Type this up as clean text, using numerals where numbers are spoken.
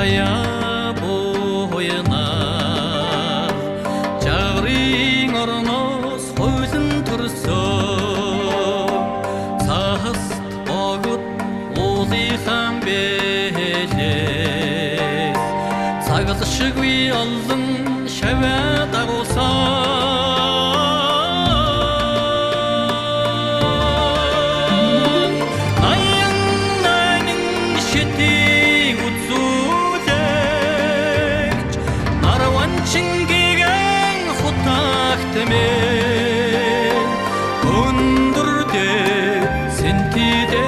Кая бойына Жағырың орнос қойсын тұрсы Сағыст бағыт лозихан белес Сағыз шығуи алдың шәвәт ағылса Çingegen hutakteme Kundurde sentide